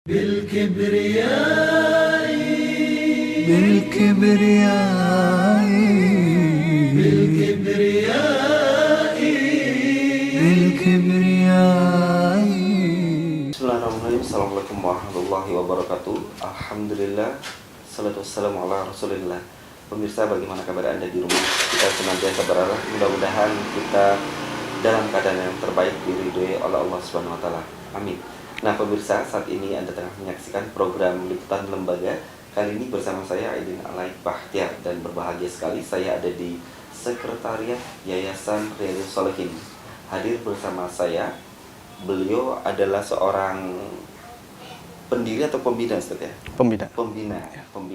بالكبرياء بالكبرياء بالكبرياء بالكبرياء. Bismillahirrahmanirrahim. Assalamualaikum warahmatullahi wabarakatuh. Alhamdulillah, salatu wassalamu ala rasulillah. Pemirsa, bagaimana kabar Anda di rumah? Kita senantiasa berharap mudah-mudahan kita dalam keadaan yang terbaik, diridhoi oleh Allah Subhanahu wa taala. Amin. Nah, pemirsa, saat ini Anda tengah menyaksikan program Liputan Lembaga. Kali ini bersama saya Aidin Alaik Bahtiar, dan berbahagia sekali saya ada di Sekretariat Yayasan Riyadhus Shalihin. Hadir bersama saya, beliau adalah seorang pendiri atau pembina, Ustaz ya? Pembina. Pembina.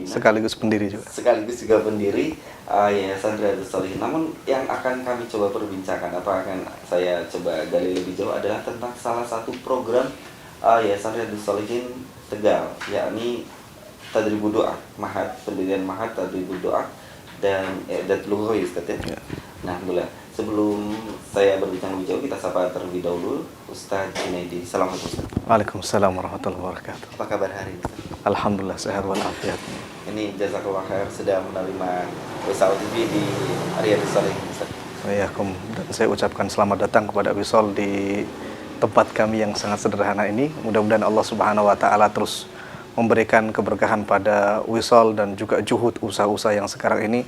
Sekaligus pendiri juga. Sekaligus juga pendiri Yayasan Riyadhus Shalihin. Namun yang akan kami coba perbincangkan atau akan saya coba gali lebih jauh adalah tentang salah satu program Yayasan Riyadhus Shalihin Tegal, yakni Tadribud Doa, pendirian Mahat Tadribud Doa dan Datul Ghois, Ustaz ya. Nah, alhamdulillah. Sebelum saya berbincang lebih jauh, kita sapa terlebih dahulu Ustaz Junaidi. Assalamualaikum Ustaz. Waalaikumsalam warahmatullahi wabarakatuh. Apa kabar hari ini, Ustaz? Alhamdulillah sehat walafiat. Ini jazakallah khair sudah menerima Wisal TV di Riyadhus Shalihin, Ustaz. Dan saya ucapkan selamat datang kepada Wisol di tempat kami yang sangat sederhana ini. Mudah-mudahan Allah Subhanahu wa taala terus memberikan keberkahan pada Wisol dan juga juhud usaha-usaha yang sekarang ini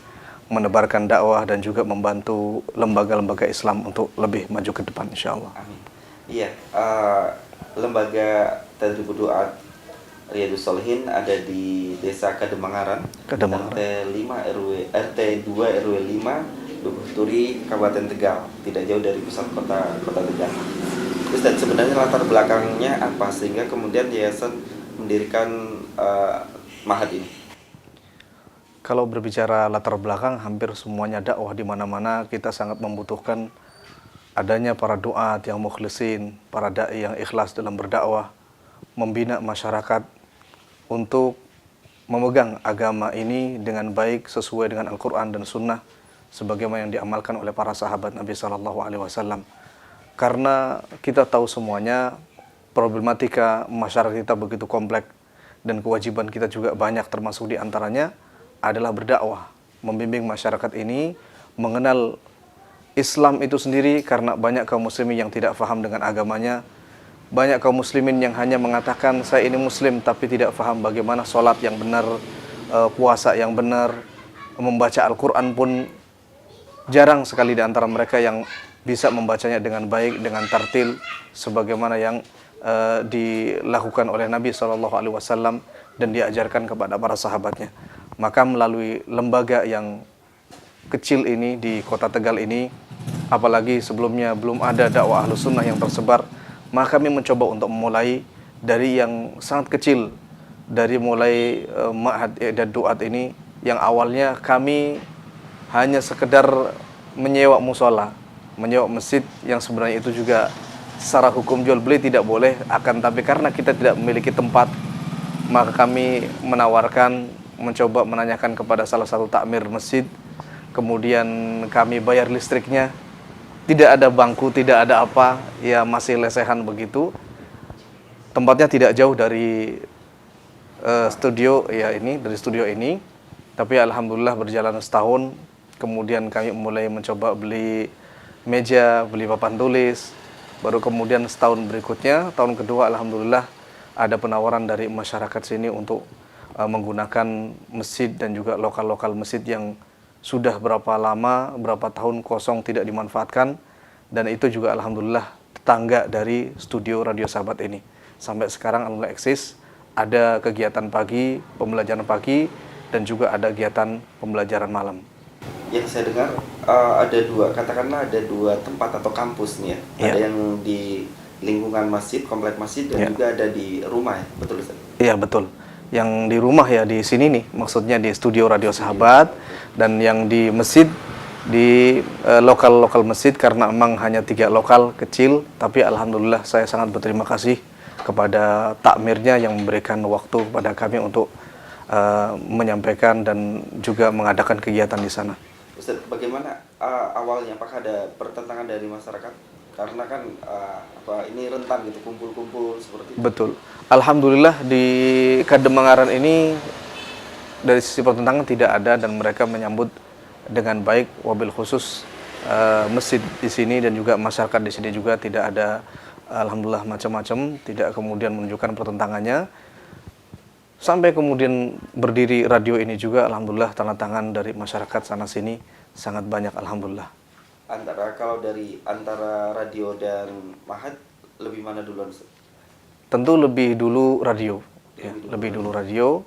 menebarkan dakwah dan juga membantu lembaga-lembaga Islam untuk lebih maju ke depan, insyaallah. Amin. Iya, lembaga Tadribud Doa Riyadhus Shalihin ada di Desa Kademangaran, RT 2 RW 5 Dukuh Turi, Kabupaten Tegal, tidak jauh dari pusat kota Tegal. Ustaz, sebenarnya latar belakangnya apa sehingga kemudian yayasan mendirikan Mahat ini? Kalau berbicara latar belakang, hampir semuanya dakwah di mana-mana kita sangat membutuhkan adanya para duat yang mukhlisin, para dai yang ikhlas dalam berdakwah, membina masyarakat untuk memegang agama ini dengan baik sesuai dengan Al-Quran dan Sunnah sebagaimana yang diamalkan oleh para sahabat Nabi SAW. Karena kita tahu semuanya problematika masyarakat kita begitu kompleks dan kewajiban kita juga banyak, termasuk diantaranya adalah berdakwah, membimbing masyarakat ini mengenal Islam itu sendiri, karena banyak kaum muslimin yang tidak paham dengan agamanya. Banyak kaum muslimin yang hanya mengatakan saya ini muslim tapi tidak paham bagaimana sholat yang benar, puasa yang benar, membaca Al-Quran pun jarang sekali di antara mereka yang bisa membacanya dengan baik, dengan tartil sebagaimana yang dilakukan oleh Nabi SAW dan diajarkan kepada para sahabatnya. Maka melalui lembaga yang kecil ini di kota Tegal ini, apalagi sebelumnya belum ada dakwah Ahlus Sunnah yang tersebar, maka kami mencoba untuk memulai dari yang sangat kecil, dari mulai Ma'had I'dad Duat ini yang awalnya kami hanya sekedar menyewa musola, menyewa masjid yang sebenarnya itu juga secara hukum jual beli tidak boleh, akan tapi karena kita tidak memiliki tempat, maka kami menawarkan, mencoba menanyakan kepada salah satu takmir masjid, kemudian kami bayar listriknya, tidak ada bangku, tidak ada apa, ya masih lesehan begitu. Tempatnya tidak jauh dari studio ya ini, dari studio ini. Tapi alhamdulillah berjalan setahun, kemudian kami mulai mencoba beli meja, beli papan tulis. Baru kemudian setahun berikutnya, tahun kedua alhamdulillah ada penawaran dari masyarakat sini untuk menggunakan masjid dan juga lokal-lokal masjid yang sudah berapa lama, berapa tahun kosong tidak dimanfaatkan, dan itu juga alhamdulillah tetangga dari studio Radio Sahabat ini. Sampai sekarang alhamdulillah eksis, ada kegiatan pagi, pembelajaran pagi, dan juga ada kegiatan pembelajaran malam. Yang saya dengar katakanlah ada dua tempat atau kampus nih ya. Ada yang di lingkungan masjid, komplek masjid, dan juga ada di rumah ya, betul Ustaz? Iya, betul. Yang di rumah ya di sini nih, maksudnya di studio Radio Sahabat, dan yang di masjid di lokal masjid, karena memang hanya 3 lokal kecil, tapi alhamdulillah saya sangat berterima kasih kepada takmirnya yang memberikan waktu kepada kami untuk menyampaikan dan juga mengadakan kegiatan di sana. Ustaz, bagaimana awalnya? Apakah ada pertentangan dari masyarakat Karena kan ini rentan gitu, kumpul-kumpul seperti itu. Betul. Alhamdulillah di Kademangaran ini dari sisi pertentangan tidak ada, dan mereka menyambut dengan baik, wabil khusus masjid di sini dan juga masyarakat di sini juga tidak ada, alhamdulillah, macam-macam, tidak kemudian menunjukkan pertentangannya. Sampai kemudian berdiri radio ini juga, alhamdulillah, tanda tangan dari masyarakat sana sini sangat banyak, alhamdulillah. Kalau dari antara radio dan Mahat, lebih mana duluan, Ustaz? Tentu lebih dulu radio, ya, lebih dulu radio,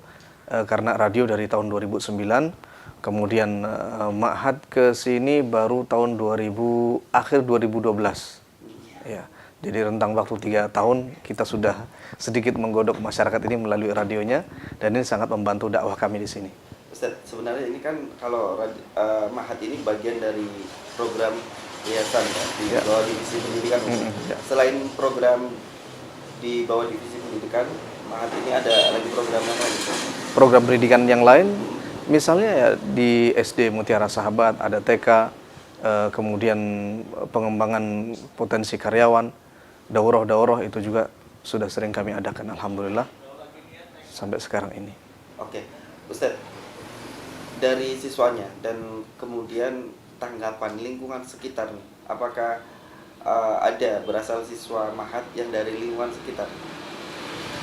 karena radio dari tahun 2009, kemudian Ma'had ke sini baru tahun akhir 2012, ya. Jadi rentang waktu 3 tahun kita sudah sedikit menggodok masyarakat ini melalui radionya, dan ini sangat membantu dakwah kami di sini. Ustaz, sebenarnya ini kan kalau Ma'had ini bagian dari program yayasan ya, di bawah divisi pendidikan. Selain program di bawah divisi pendidikan, Ma'had ini ada lagi program apa? Program pendidikan yang lain, misalnya ya di SD Mutiara Sahabat ada TK, kemudian pengembangan potensi karyawan, daurah-daurah itu juga sudah sering kami adakan, alhamdulillah, sampai sekarang ini. Oke, Ustaz, dari siswanya dan kemudian tanggapan lingkungan sekitar, apakah ada berasal siswa Ma'had yang dari lingkungan sekitar?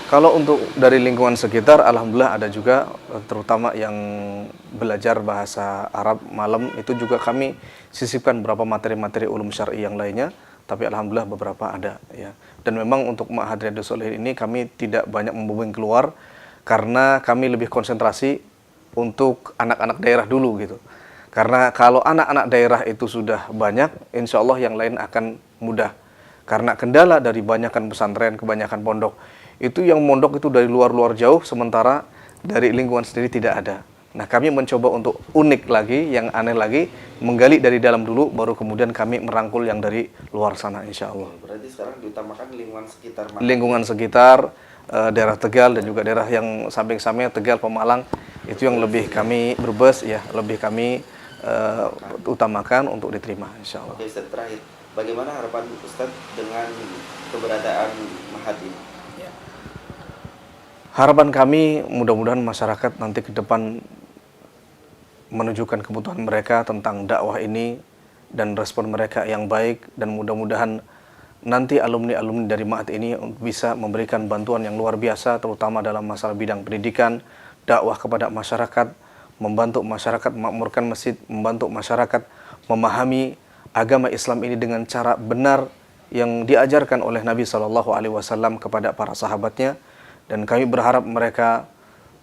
Kalau untuk dari lingkungan sekitar, alhamdulillah ada juga, terutama yang belajar bahasa Arab malam, itu juga kami sisipkan beberapa materi-materi ulum syar'i yang lainnya, tapi alhamdulillah beberapa ada, ya. Dan memang untuk Ma'had Riyadhus Shalihin ini kami tidak banyak membumbung keluar, karena kami lebih konsentrasi untuk anak-anak daerah dulu gitu. Karena kalau anak-anak daerah itu sudah banyak, insya Allah yang lain akan mudah. Karena kendala dari banyakan pesantren, kebanyakan pondok, itu yang mondok itu dari luar-luar jauh, sementara dari lingkungan sendiri tidak ada. Nah, kami mencoba untuk unik lagi, yang aneh lagi, menggali dari dalam dulu, baru kemudian kami merangkul yang dari luar sana, insya Allah. Berarti sekarang diutamakan lingkungan sekitar Ma'had. Lingkungan sekitar, daerah Tegal dan juga daerah yang samping-sampingnya, Tegal, Pemalang, itu yang lebih kami berbes, ya, lebih kami utamakan untuk diterima, insya Allah. Oke, Ustaz, terakhir, bagaimana harapan Ustaz dengan keberadaan Ma'had ini? Harapan kami mudah-mudahan masyarakat nanti ke depan menunjukkan kebutuhan mereka tentang dakwah ini dan respon mereka yang baik, dan mudah-mudahan nanti alumni-alumni dari Ma'had ini bisa memberikan bantuan yang luar biasa, terutama dalam masalah bidang pendidikan, dakwah kepada masyarakat, membantu masyarakat memakmurkan masjid, membantu masyarakat memahami agama Islam ini dengan cara benar yang diajarkan oleh Nabi SAW kepada para sahabatnya. Dan kami berharap mereka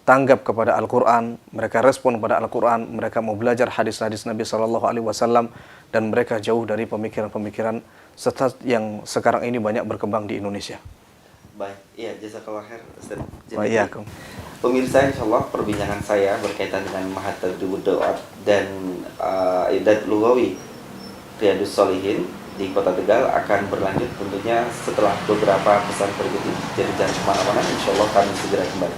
tanggap kepada Al-Quran, mereka respon kepada Al-Quran, mereka mau belajar hadis-hadis Nabi SAW, dan mereka jauh dari pemikiran-pemikiran sesat yang sekarang ini banyak berkembang di Indonesia. Baik, iya, jazakallah khair, Ustaz. Wa'alaikum. Pemirsa, insyaallah perbincangan saya berkaitan dengan Ma'had Tadribud Da'wat dan I'dad Lughawi Riyadhus Shalihin di Kota Tegal akan berlanjut tentunya setelah beberapa pesan berikut ini. Jadi jangan kemana-mana, insyaallah kami segera kembali.